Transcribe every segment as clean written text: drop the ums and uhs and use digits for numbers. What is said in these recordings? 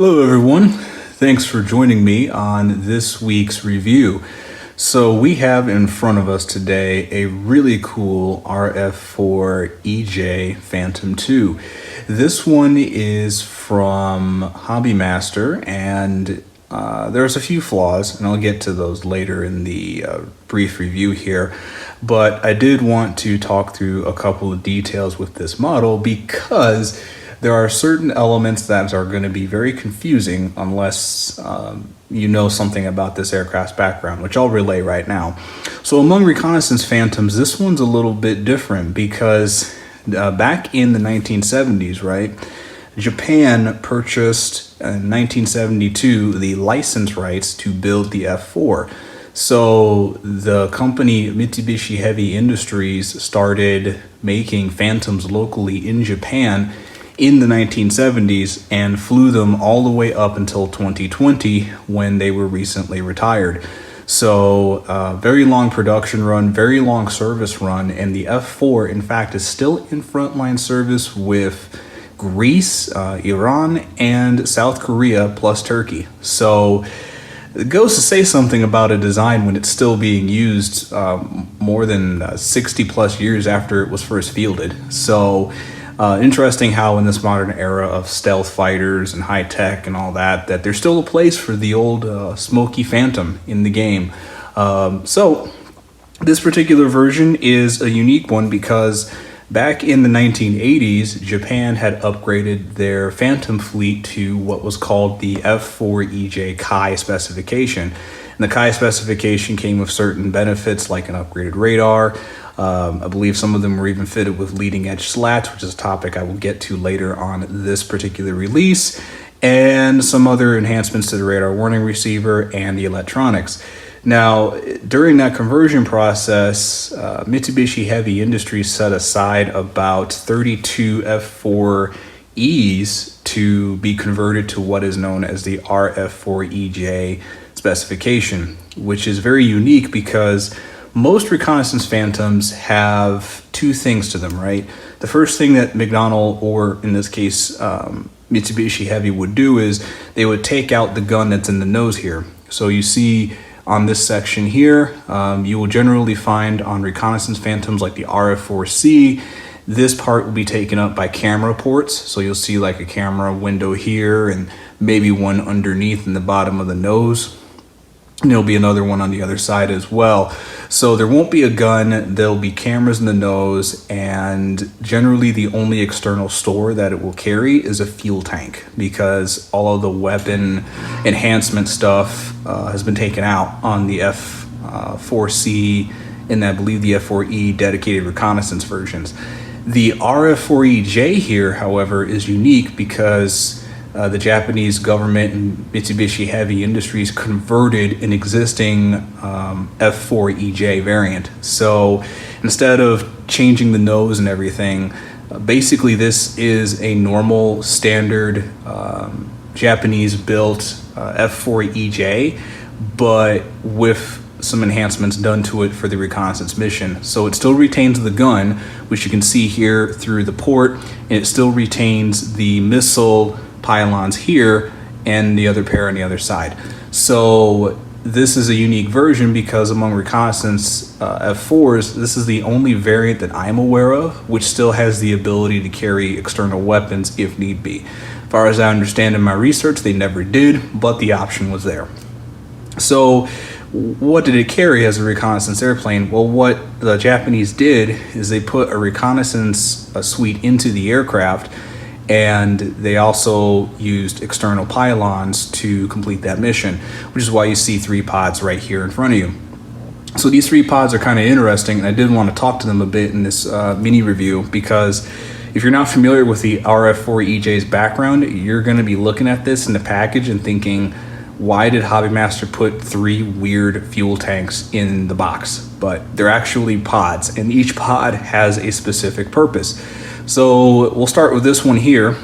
Hello everyone, thanks for joining me on this week's review. So we have in front of us today a really cool RF-4EJ Phantom 2. This one is from HobbyMaster and there's a few flaws, and I'll get to those later in the brief review here. But I did want to talk through a couple of details with this model because there are certain elements that are going to be very confusing unless you know something about this aircraft's background, which I'll relay right now. So among reconnaissance Phantoms, this one's a little bit different because back in the 1970s, right, Japan purchased in 1972 the license rights to build the F-4. So the company Mitsubishi Heavy Industries started making Phantoms locally in Japan in the 1970s and flew them all the way up until 2020 when they were recently retired. So very long production run, very long service run, and the F-4 in fact is still in frontline service with Greece, Iran, and South Korea plus Turkey. So it goes to say something about a design when it's still being used more than 60 plus years after it was first fielded. So interesting how in this modern era of stealth fighters and high tech and all that there's still a place for the old smoky Phantom in the game. So this particular version is a unique one because back in the 1980s, Japan had upgraded their Phantom fleet to what was called the F-4EJ Kai specification. And the Kai specification came with certain benefits like an upgraded radar. I believe some of them were even fitted with leading edge slats, which is a topic I will get to later on this particular release, and some other enhancements to the radar warning receiver and the electronics. Now, during that conversion process, Mitsubishi Heavy Industries set aside about 32 F-4Es to be converted to what is known as the RF-4EJ specification, which is very unique because most reconnaissance Phantoms have two things to them, right? The first thing that McDonnell, or in this case, Mitsubishi Heavy would do is they would take out the gun that's in the nose here. So you see on this section here, you will generally find on reconnaissance Phantoms like the RF-4C, this part will be taken up by camera ports. So you'll see like a camera window here and maybe one underneath in the bottom of the nose. And there'll be another one on the other side as well. So there won't be a gun, there'll be cameras in the nose, and generally the only external store that it will carry is a fuel tank because all of the weapon enhancement stuff has been taken out on the F-4C and I believe the F-4E dedicated reconnaissance versions. The RF-4EJ here, however, is unique because the Japanese government and Mitsubishi Heavy Industries converted an existing F-4EJ variant. So instead of changing the nose and everything, basically this is a normal standard Japanese built F-4EJ, but with some enhancements done to it for the reconnaissance mission. So it still retains the gun, which you can see here through the port, and it still retains the missile pylons here and the other pair on the other side. So this is a unique version because among reconnaissance F-4s, this is the only variant that I'm aware of which still has the ability to carry external weapons if need be. As far as I understand in my research, they never did, but the option was there. So what did it carry as a reconnaissance airplane? Well, what the Japanese did is they put a reconnaissance suite into the aircraft, and they also used external pylons to complete that mission, which is why you see 3 pods right here in front of you. So these 3 pods are kind of interesting, and I did want to talk to them a bit in this mini review because if you're not familiar with the RF-4EJ's background, you're going to be looking at this in the package and thinking, why did HobbyMaster put 3 weird fuel tanks in the box? But they're actually pods, and each pod has a specific purpose. So we'll start with this one here.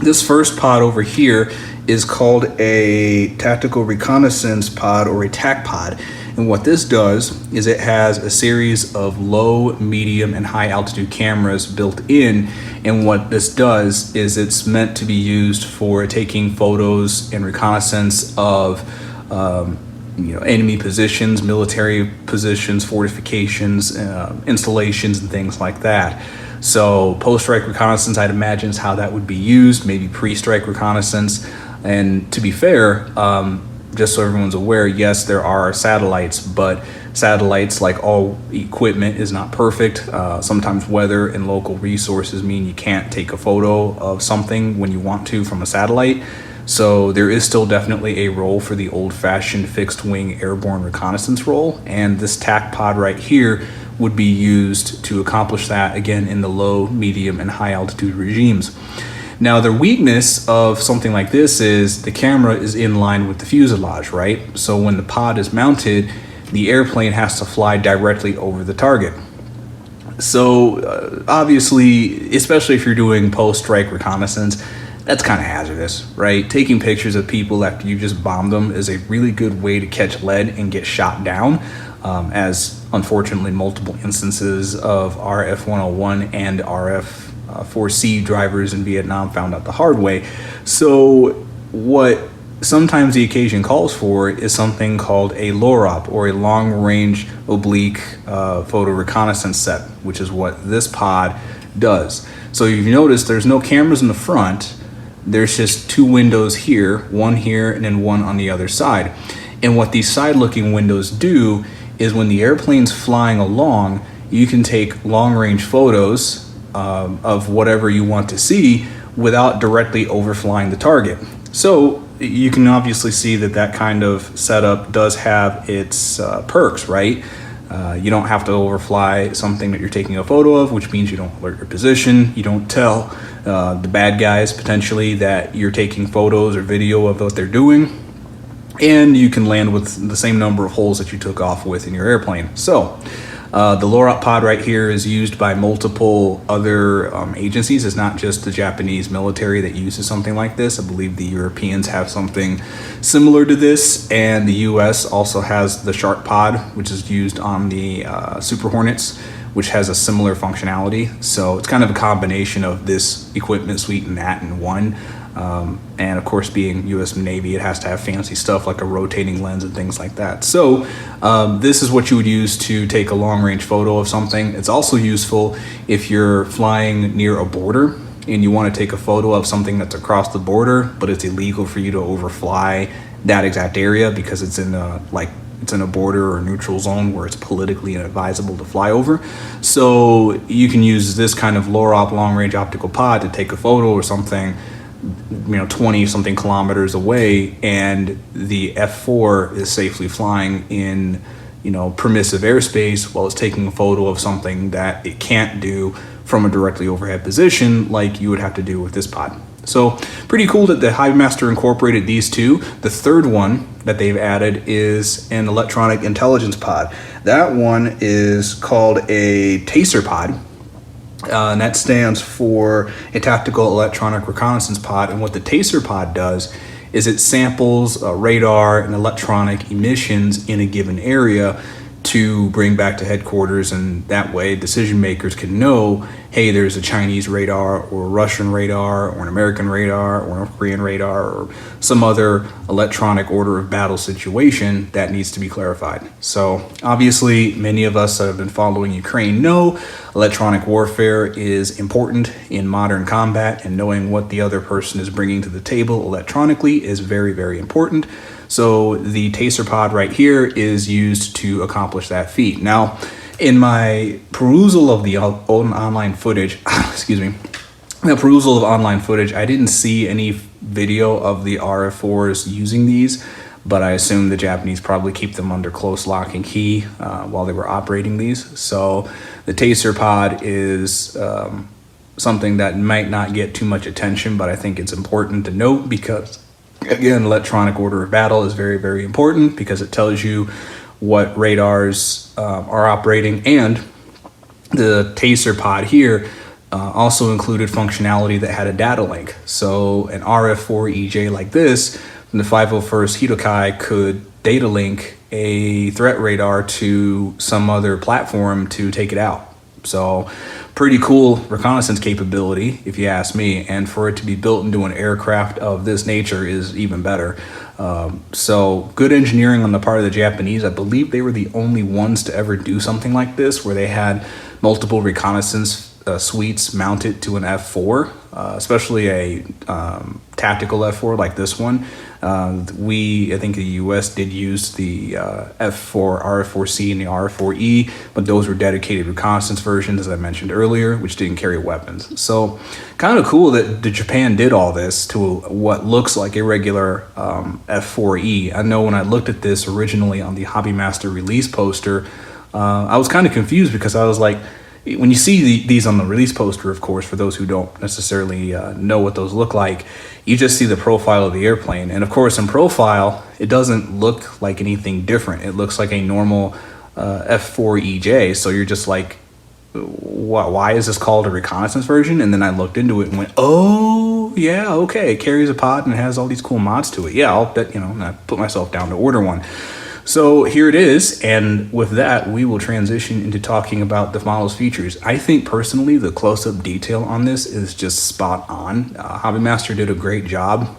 This first pod over here is called a Tactical Reconnaissance Pod, or a TAC pod. And what this does is it has a series of low, medium, and high altitude cameras built in. And what this does is it's meant to be used for taking photos and reconnaissance of enemy positions, military positions, fortifications, installations, and things like that. So post-strike reconnaissance, I'd imagine, is how that would be used, maybe pre-strike reconnaissance. And to be fair, just so everyone's aware, yes, there are satellites, but satellites, like all equipment, is not perfect. Sometimes weather and local resources mean you can't take a photo of something when you want to from a satellite. So there is still definitely a role for the old-fashioned fixed-wing airborne reconnaissance role, and this TAC pod right here would be used to accomplish that, again, in the low, medium, and high altitude regimes. Now, the weakness of something like this is the camera is in line with the fuselage, right? So when the pod is mounted, the airplane has to fly directly over the target. So obviously, especially if you're doing post-strike reconnaissance, that's kind of hazardous, right? Taking pictures of people after you just bombed them is a really good way to catch lead and get shot down, as unfortunately multiple instances of RF-101 and RF-4C drivers in Vietnam found out the hard way. So what sometimes the occasion calls for is something called a LOROP, or a long-range oblique photo reconnaissance set, which is what this pod does. So you've noticed there's no cameras in the front. There's just two windows here and then one on the other side. And what these side-looking windows do is when the airplane's flying along, you can take long-range photos of whatever you want to see without directly overflying the target. So you can obviously see that kind of setup does have its perks, right? You don't have to overfly something that you're taking a photo of, which means you don't alert your position. You don't tell the bad guys potentially that you're taking photos or video of what they're doing. And you can land with the same number of holes that you took off with in your airplane. So the LOROP pod right here is used by multiple other agencies. It's not just the Japanese military that uses something like this. I believe the Europeans have something similar to this, and the US also has the Shark pod, which is used on the Super Hornets, which has a similar functionality. So it's kind of a combination of this equipment suite and that in one. And of course, being US Navy, it has to have fancy stuff like a rotating lens and things like that. So this is what you would use to take a long-range photo of something. It's also useful if you're flying near a border and you want to take a photo of something that's across the border, but it's illegal for you to overfly that exact area because it's in a border or neutral zone where it's politically inadvisable to fly over. So you can use this kind of LOROP long-range optical pod to take a photo or something 20 something kilometers away, and the F4 is safely flying in permissive airspace while it's taking a photo of something that it can't do from a directly overhead position like you would have to do with this pod. So pretty cool that the HobbyMaster incorporated these two. The third one that they've added is an electronic intelligence pod. That one is called a Taser Pod. And that stands for a Tactical Electronic Reconnaissance Pod. And what the Taser Pod does is it samples radar and electronic emissions in a given area to bring back to headquarters, and that way decision makers can know, hey, there's a Chinese radar or a Russian radar or an American radar or North Korean radar or some other electronic order of battle situation that needs to be clarified. So obviously many of us that have been following Ukraine know electronic warfare is important in modern combat, and knowing what the other person is bringing to the table electronically is very, very important. So the Taser Pod right here is used to accomplish that feat. Now, in my perusal of the online footage, I didn't see any video of the RF-4s using these, but I assume the Japanese probably keep them under close lock and key while they were operating these. So the Taser Pod is something that might not get too much attention, but I think it's important to note because, again, electronic order of battle is very, very important because it tells you what radars are operating. And the Taser Pod here also included functionality that had a data link. So an RF-4EJ like this from the 501st Hikotai could data link a threat radar to some other platform to take it out. So pretty cool reconnaissance capability, if you ask me, and for it to be built into an aircraft of this nature is even better. So good engineering on the part of the Japanese. I believe they were the only ones to ever do something like this, where they had multiple reconnaissance suites mounted to an F4, especially a tactical F4 like this one. I think the US did use the F4, RF-4C and the RF-4E, but those were dedicated reconnaissance versions, as I mentioned earlier, which didn't carry weapons. So kind of cool that Japan did all this to what looks like a regular F4E. I know when I looked at this originally on the HobbyMaster release poster, I was kind of confused because I was like, when you see these on the release poster, of course, for those who don't necessarily know what those look like, you just see the profile of the airplane. And of course, in profile, it doesn't look like anything different. It looks like a normal F-4EJ. So you're just like, why is this called a reconnaissance version? And then I looked into it and went, oh, yeah, okay. It carries a pod and it has all these cool mods to it. Yeah, I'll bet, and I put myself down to order one. So here it is, and with that, we will transition into talking about the model's features. I think personally, the close-up detail on this is just spot on. HobbyMaster did a great job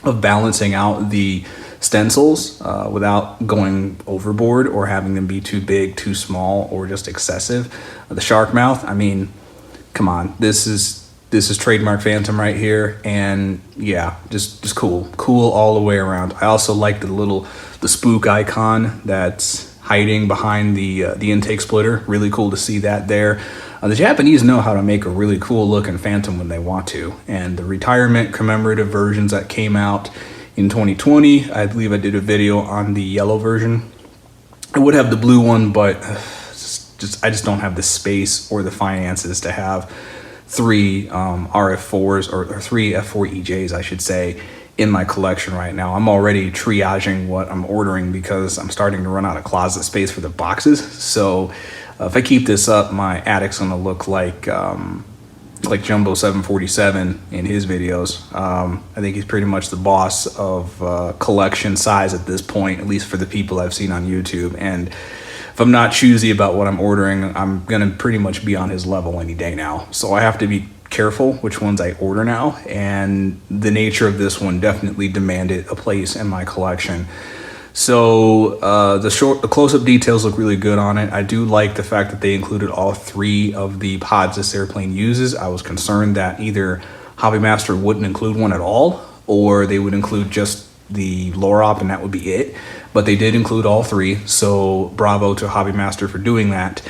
of balancing out the stencils without going overboard or having them be too big, too small, or just excessive. The shark mouth, I mean, come on, this is trademark Phantom right here, and yeah, just cool all the way around. I also like the spook icon that's hiding behind the intake splitter. Really cool to see that there. The Japanese know how to make a really cool looking Phantom when they want to, and the retirement commemorative versions that came out in 2020, I believe I did a video on the yellow version. I would have the blue one, but I just don't have the space or the finances to have 3 RF4s or 3 F4EJs, I should say, in my collection right now. I'm already triaging what I'm ordering because I'm starting to run out of closet space for the boxes. So if I keep this up, my attic's gonna look like Jumbo 747 in his videos. I think he's pretty much the boss of collection size at this point, at least for the people I've seen on YouTube. And if I'm not choosy about what I'm ordering, I'm gonna pretty much be on his level any day now. So I have to be careful which ones I order now, and the nature of this one definitely demanded a place in my collection. So the close-up details look really good on it. I do like the fact that they included all 3 of the pods this airplane uses. I was concerned that either HobbyMaster wouldn't include one at all, or they would include just the LOROP and that would be it. But they did include all 3, so bravo to HobbyMaster for doing that.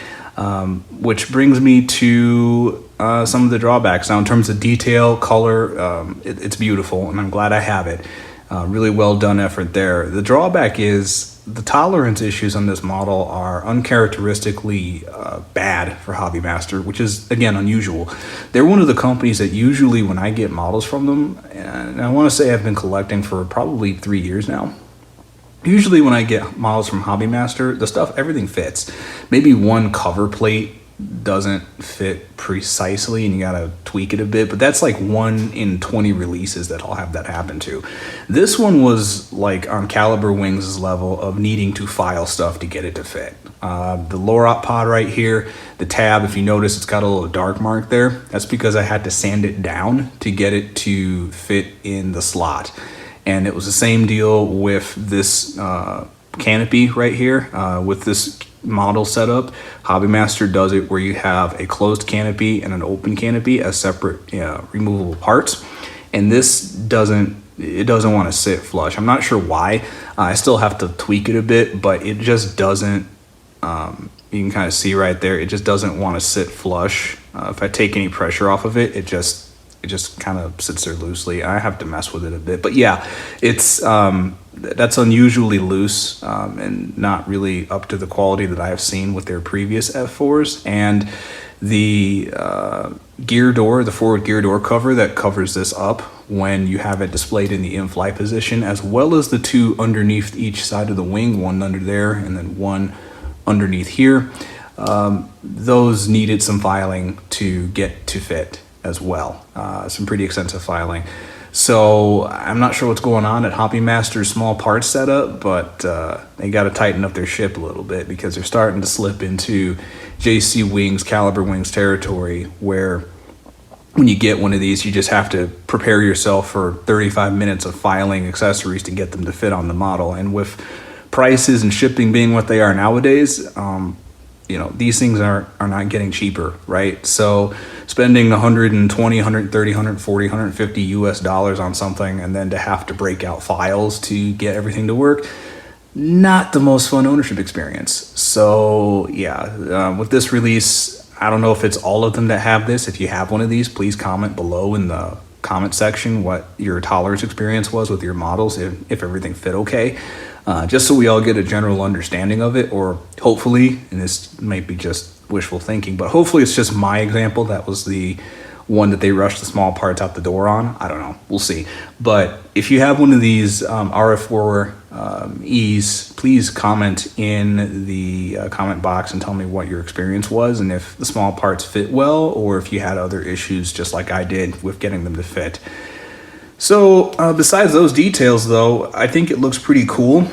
Which brings me to some of the drawbacks. Now, in terms of detail, color, it's beautiful, and I'm glad I have it. Really well done effort there. The drawback is the tolerance issues on this model are uncharacteristically bad for HobbyMaster, which is, again, unusual. They're one of the companies that usually when I get models from them, and I want to say I've been collecting for probably 3 years now, usually when I get models from HobbyMaster, everything fits. Maybe one cover plate doesn't fit precisely and you gotta tweak it a bit, but that's like 1 in 20 releases that I'll have that happen to. This one was like on Caliber Wings' level of needing to file stuff to get it to fit. The LOROP pod right here, the tab, if you notice, it's got a little dark mark there. That's because I had to sand it down to get it to fit in the slot. And it was the same deal with this canopy right here. With this model setup, HobbyMaster does it where you have a closed canopy and an open canopy as separate removable parts. And this doesn't want to sit flush. I'm not sure why. I still have to tweak it a bit, but it just doesn't, you can kind of see right there, it just doesn't want to sit flush. If I take any pressure off of it, it just kind of sits there loosely. I have to mess with it a bit, but yeah, it's that's unusually loose and not really up to the quality that I have seen with their previous F4s. And the gear door, the forward gear door cover that covers this up when you have it displayed in the in-flight position, as well as the 2 underneath each side of the wing, 1 under there and then 1 underneath here, those needed some filing to get to fit as well. Some pretty extensive filing. So I'm not sure what's going on at HobbyMaster's small parts setup, but they got to tighten up their ship a little bit because they're starting to slip into JC Wings, Caliber Wings territory, where when you get one of these, you just have to prepare yourself for 35 minutes of filing accessories to get them to fit on the model. And with prices and shipping being what they are nowadays, these things are not getting cheaper, right? So spending 120, 130, 140, 150 US dollars on something and then to have to break out files to get everything to work, not the most fun ownership experience. So yeah, with this release, I don't know if it's all of them that have this. If you have one of these, please comment below in the comment section what your tolerance experience was with your models, if everything fit okay. Just so we all get a general understanding of it, or hopefully, and this might be just wishful thinking, but hopefully it's just my example that was the one that they rushed the small parts out the door on. I don't know, we'll see. But if you have one of these RF-4EJs, please comment in the comment box and tell me what your experience was and if the small parts fit well, or if you had other issues just like I did with getting them to fit. So besides those details, though, I think it looks pretty cool.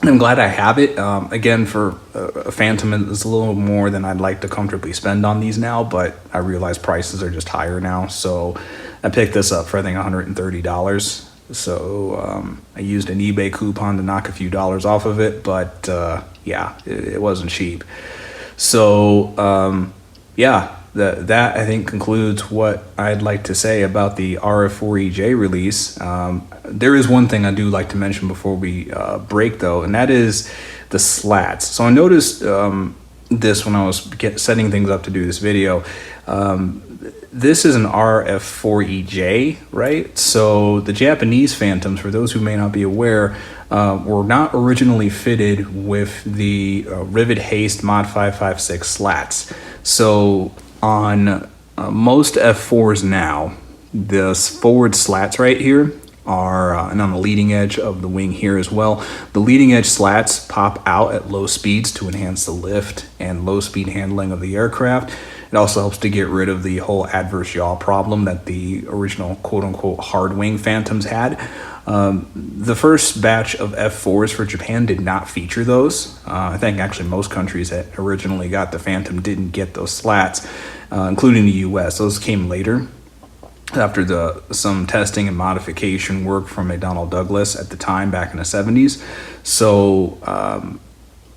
I'm glad I have it. Again, for a Phantom, it's a little more than I'd like to comfortably spend on these now, but I realize prices are just higher now. So I picked this up for, I think, $130. So I used an eBay coupon to knock a few dollars off of it, but yeah, it wasn't cheap. So yeah. That I think concludes what I'd like to say about the RF-4EJ release. There is one thing I do like to mention before we break, though, and that is the slats. So I noticed this when I was setting things up to do this video. This is an RF-4EJ, right? So the Japanese Phantoms, for those who may not be aware, were not originally fitted with the Rivet Haste Mod 556 slats. So on most F4s now, the forward slats right here are, and on the leading edge of the wing here as well, the leading edge slats pop out at low speeds to enhance the lift and low speed handling of the aircraft. It also helps to get rid of the whole adverse yaw problem that the original quote-unquote hard wing Phantoms had. The first batch of F4s for Japan did not feature those. I think actually most countries that originally got the Phantom didn't get those slats, including the US. Those came later after some testing and modification work from McDonnell Douglas at the time back in the 70s. So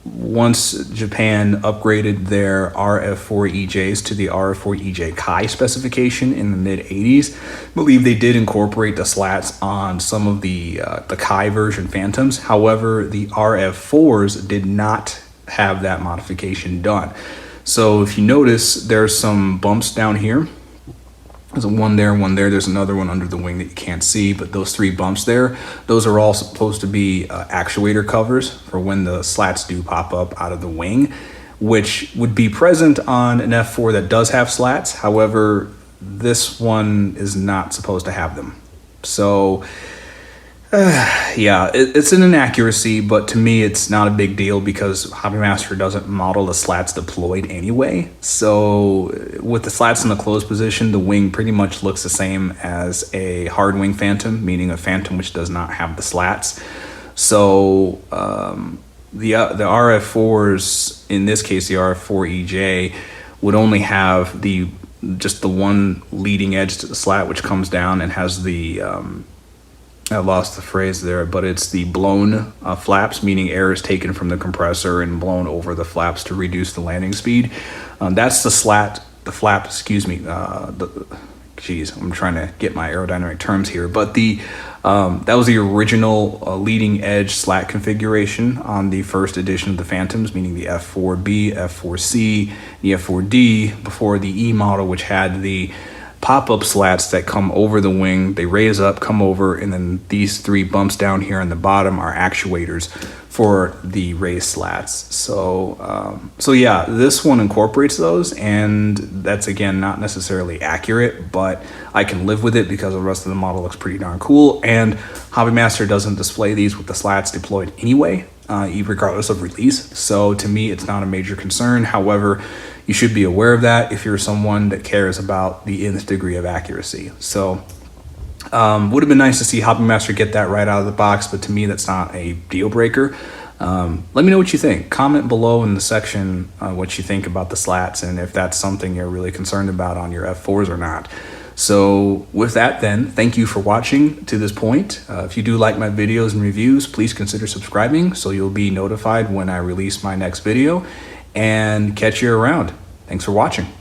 once Japan upgraded their RF-4EJs to the RF-4EJ Kai specification in the mid-80s, I believe they did incorporate the slats on some of the Kai version Phantoms. However, the RF-4s did not have that modification done. So if you notice, there's some bumps down here. There's one there, one there. There's another one under the wing that you can't see, but those three bumps there, those are all supposed to be actuator covers for when the slats do pop up out of the wing, which would be present on an F4 that does have slats. However, this one is not supposed to have them. So yeah, it's an inaccuracy, but to me it's not a big deal because HobbyMaster doesn't model the slats deployed anyway. So with the slats in the closed position, the wing pretty much looks the same as a hard wing Phantom, meaning a Phantom which does not have the slats. So the RF-4s, in this case the RF-4EJ, would only have just the one leading edge to the slat which comes down and has the I lost the phrase there, but it's the blown flaps, meaning air is taken from the compressor and blown over the flaps to reduce the landing speed. That's the flap, excuse me. I'm trying to get my aerodynamic terms here, but that was the original leading edge slat configuration on the first edition of the Phantoms, meaning the F4B, F4C, the F4D, before the E model, which had the pop-up slats that come over the wing. They raise up, come over, and then these three bumps down here on the bottom are actuators for the raised slats. So yeah, this one incorporates those, and that's again not necessarily accurate, but I can live with it because the rest of the model looks pretty darn cool. And HobbyMaster doesn't display these with the slats deployed anyway, regardless of release. So to me, it's not a major concern. However, you should be aware of that if you're someone that cares about the nth degree of accuracy. So Would have been nice to see HobbyMaster get that right out of the box, but to me, that's not a deal breaker. Let me know what you think. Comment below in the section what you think about the slats and if that's something you're really concerned about on your F4s or not. So with that then, thank you for watching to this point. If you do like my videos and reviews, please consider subscribing so you'll be notified when I release my next video, and catch you around. Thanks for watching.